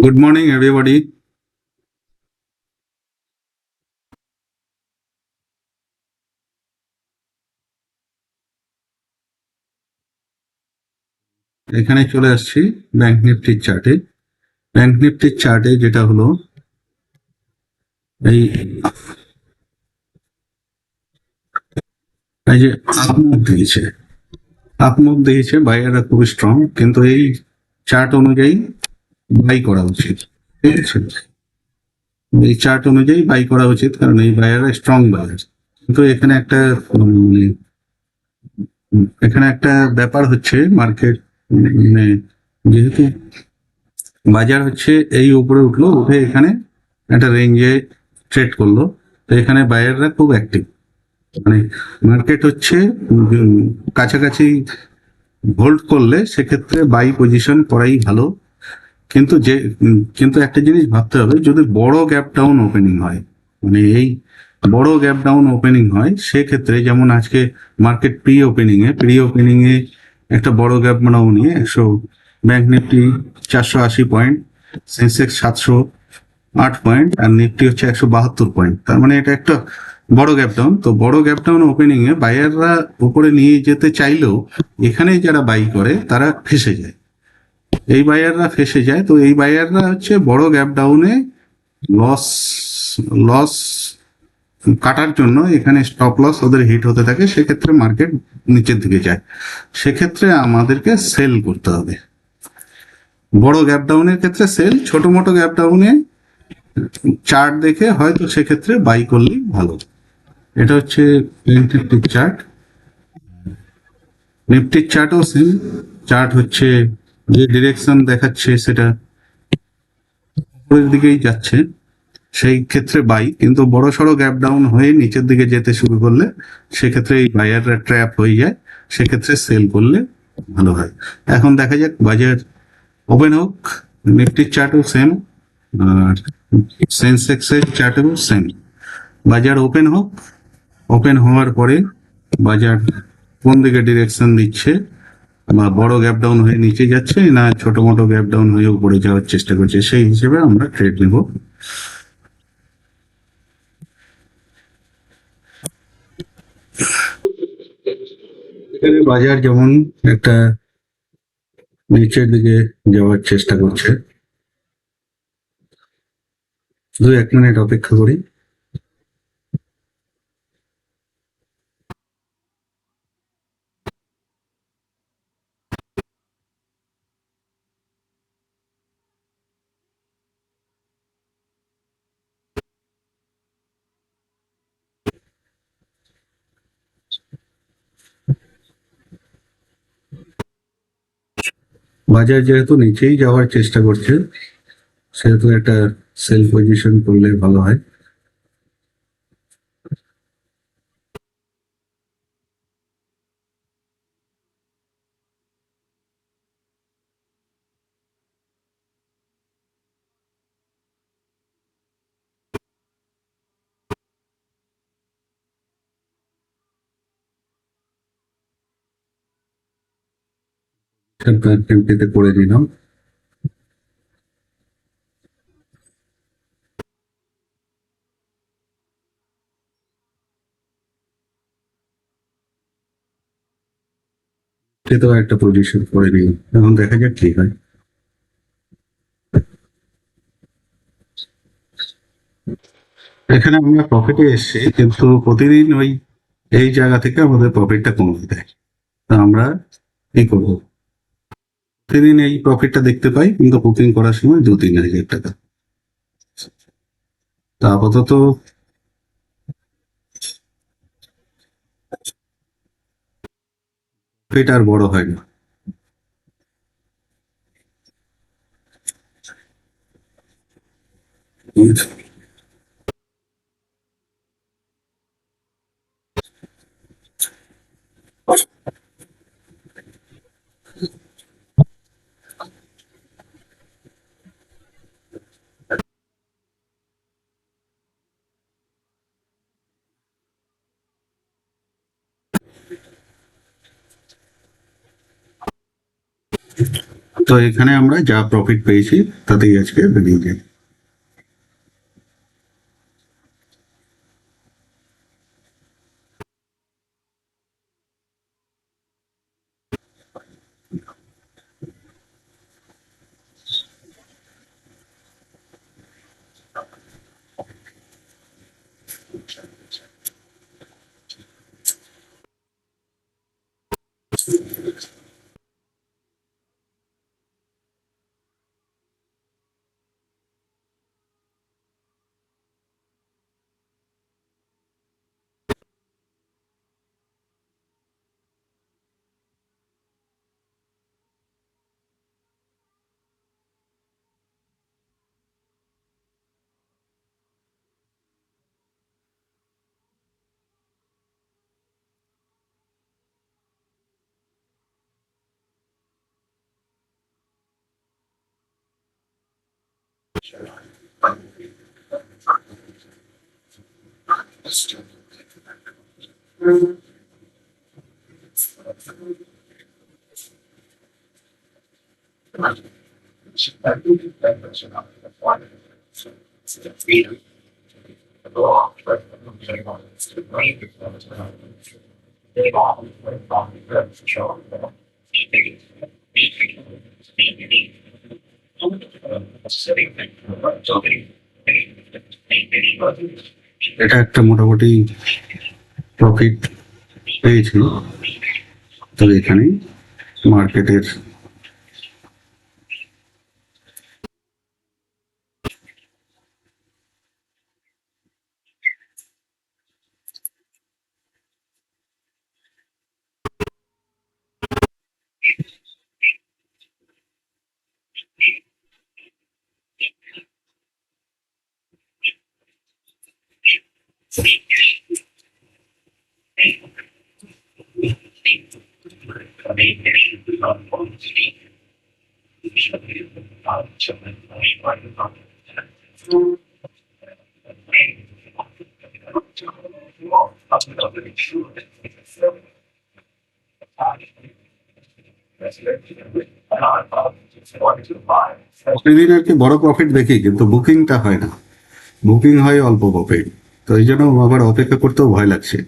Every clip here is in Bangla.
Good morning, everybody. এখানে চলে আসছি ব্যাংক নিফটির চার্টে। ব্যাংক নিফটির চার্টে যেটা হলো এই এই যে আপ মুভ দিয়েছে বাইরেরা খুবই স্ট্রং, কিন্তু এই চার্ট অনুযায়ী বাই করা উচিত। ঠিক আছে, এই চার্ট অনুযায়ী বাই করা উচিত, কারণ এই বায়াররা স্ট্রং বায়ার। কিন্তু এখানে একটা ব্যাপার হচ্ছে, মার্কেট মানে যেহেতু বাজার হচ্ছে এই উপরে উঠলো, উঠে এখানে একটা রেঞ্জে ট্রেড করলো, তো এখানে বায়াররা খুব অ্যাক্টিভ। মানে মার্কেট হচ্ছে কাছাকাছি হোল্ড করলে সেক্ষেত্রে বাই পজিশন করাই ভালো। কিন্তু একটা জিনিস ভাবতে হবে, যদি বড় গ্যাপ ডাউন ওপেনিং হয়, মানে এই বড় গ্যাপ ডাউন ওপেনিং হয়, সেক্ষেত্রে যেমন আজকে মার্কেট প্রি ওপেনিং এ একটা বড় গ্যাপ ডাউন নিয়ে bank nifty 480 point, sensex 708 point, আর নিফটি হচ্ছে 172 পয়েন্ট। তার মানে এটা একটা বড় গ্যাপ ডাউন। তো বড় গ্যাপ ডাউন ওপেনিং এ বায়াররা উপরে নিয়ে যেতে চাইলেও এখানে যারা বাই করে তারা ফেসে যায়। তো এই বায়াররা হচ্ছে বড় গ্যাপ ডাউনে লস লস কাটার জন্য এখানে স্টপ লস ওদের হিট হতে থাকে, সেক্ষেত্রে মার্কেট নিচের দিকে যায়। সেক্ষেত্রে আমাদেরকে সেল করতে হবে। বড় গ্যাপ ডাউনের ক্ষেত্রে সেল, ছোট মোটো গ্যাপ ডাউনে চার্ট দেখে হয়তো সেক্ষেত্রে বাই করলেই ভালো। এটা হচ্ছে নিফটির চার্ট। নিফটির চার্টও সেম। চার্ট হচ্ছে যে ডিরেকশন দেখাচ্ছে সেটা উপরের দিকেই যাচ্ছে, সেই ক্ষেত্রে বাই। কিন্তু বড় সড়ো গ্যাপ ডাউন হয়ে নিচের দিকে যেতে শুরু করলে সেক্ষেত্রে এই বায়াররা ট্র্যাপ হয়ে যায়, সেক্ষেত্রে সেল করলে ভালো হয়। এখন দেখা যাক বাজার ওপেন হোক। নিফটির চার্টও সেম, আর সেন্সেক্সের চার্টেও সেম। বাজার ওপেন হোক, ওপেন হওয়ার পরে বাজার কোন দিকে ডিরেকশন দিচ্ছে, বা বড় গ্যাপ ডাউন হয়ে নিচে যাচ্ছে না ছোট মোটো গ্যাপ ডাউন হয়ে উপরে যাওয়ার চেষ্টা করছে, সেই হিসেবে আমরা ট্রেড নেব। এখানে বাজার যেমন একটা নিচের দিকে যাওয়ার চেষ্টা করছে, 1 মিনিট অপেক্ষা করি। বাজার যেহেতু নিচেই যাওয়ার চেষ্টা করছে, সেহেতু একটা সেল পজিশন করলে ভালো হয়। এমটিতে করে দিলাম। এতেও একটা পজিশন করে দিলাম, এখন দেখা যাক কি হয়। এখানে আমরা প্রফিটে এসেছি, কিন্তু প্রতিদিন এই জায়গা থেকে আমাদের প্রফিটটা কমে দেয়। তা আমরা কি করবো? প্রতিদিন এই প্রফিটটা দেখতে পাই, কিন্তু বুকিং করার সময় 2-3 হাজার টাকা। তা আপাতত প্রফিট আর বড় হয় না। তো এখানে আমরা যা প্রফিট পেয়েছি তাতেই আজকে বেরিয়ে যাই। এটা একটা মোটামুটি প্রফিট পেয়েছি। তো এখানে মার্কেটের প্রতিদিন আর কি বড় প্রফিট দেখি, কিন্তু বুকিংটা হয় না, বুকিং হয় অল্প প্রফিট। তো এই জন্য আবার অপেক্ষা করতেও ভয় লাগছে।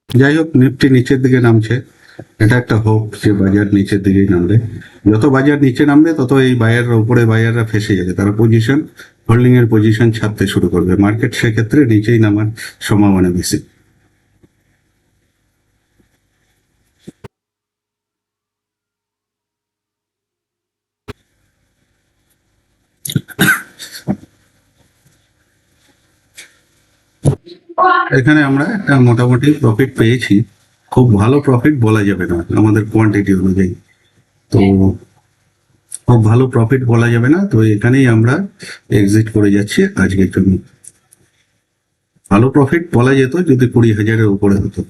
যাই হোক, নিফটি নিচের দিকে নামছে, এটা একটা হোপ যে বাজার নিচের দিকেই নামবে। যত বাজার নিচে নামবে তত এই বায়াররা, উপরে বায়াররা ফেসে যাবে, তারা পজিশন হোল্ডিং এর পজিশন ছাড়তে শুরু করবে, মার্কেট সেক্ষেত্রে নিচেই নামার সম্ভাবনা বেশি। এখানে আমরা একটা মোটামুটি প্রফিট পেয়েছি, খুব ভালো প্রফিট বলা যাবে না আমাদের কোয়ান্টিটি অনুযায়ী। তো খুব ভালো প্রফিট বলা যাবে না, তো এখানেই আমরা এক্সিট করে যাচ্ছি আজকের জন্য। ভালো প্রফিট বলা যেত যদি 20,000-এর উপরে হতো।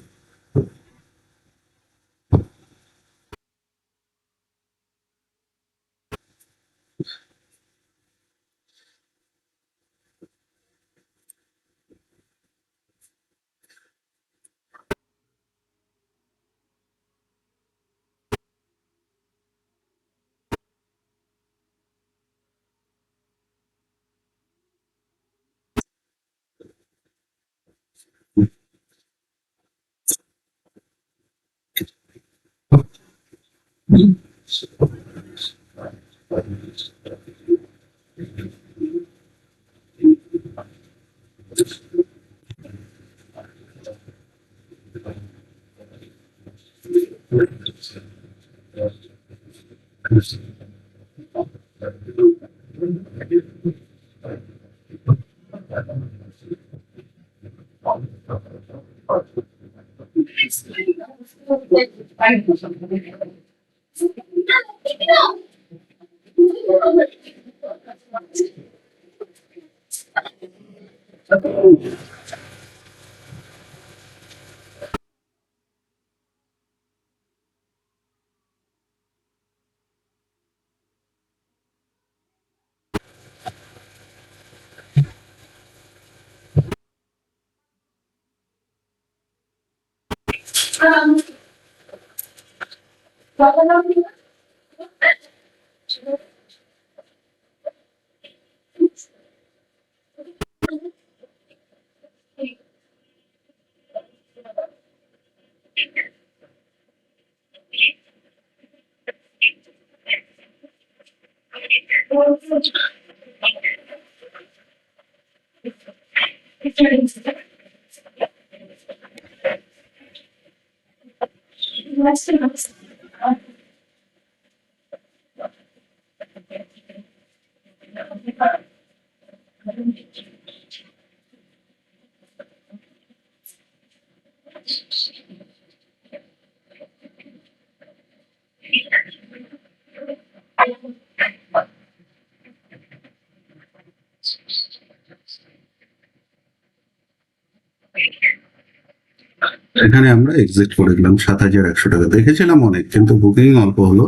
এখানে আমরা এক্সিট করে দিলাম 7,100 টাকা। দেখেছিলাম অনেক, কিন্তু বুকিং অল্প হলো।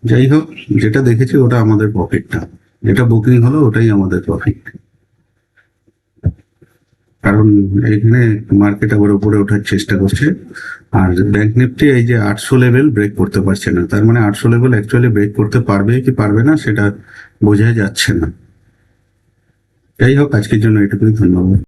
যাই হোক, যেটা দেখেছি ওটা আমাদের প্রফিট না, যেটা বুকিং হলো ওটাই আমাদের প্রফিট। কারণ এখানে মার্কেট আবার উপরে ওঠার চেষ্টা করছে, আর ব্যাংক নিফটি এই যে 800 লেভেল ব্রেক করতে পারছে না। তার মানে 800 লেভেল অ্যাকচুয়ালি ব্রেক করতে পারবে কি পারবে না সেটা বোঝা যাচ্ছে না। যাই হোক, আজকের জন্য এটুকুই, ধন্যবাদ।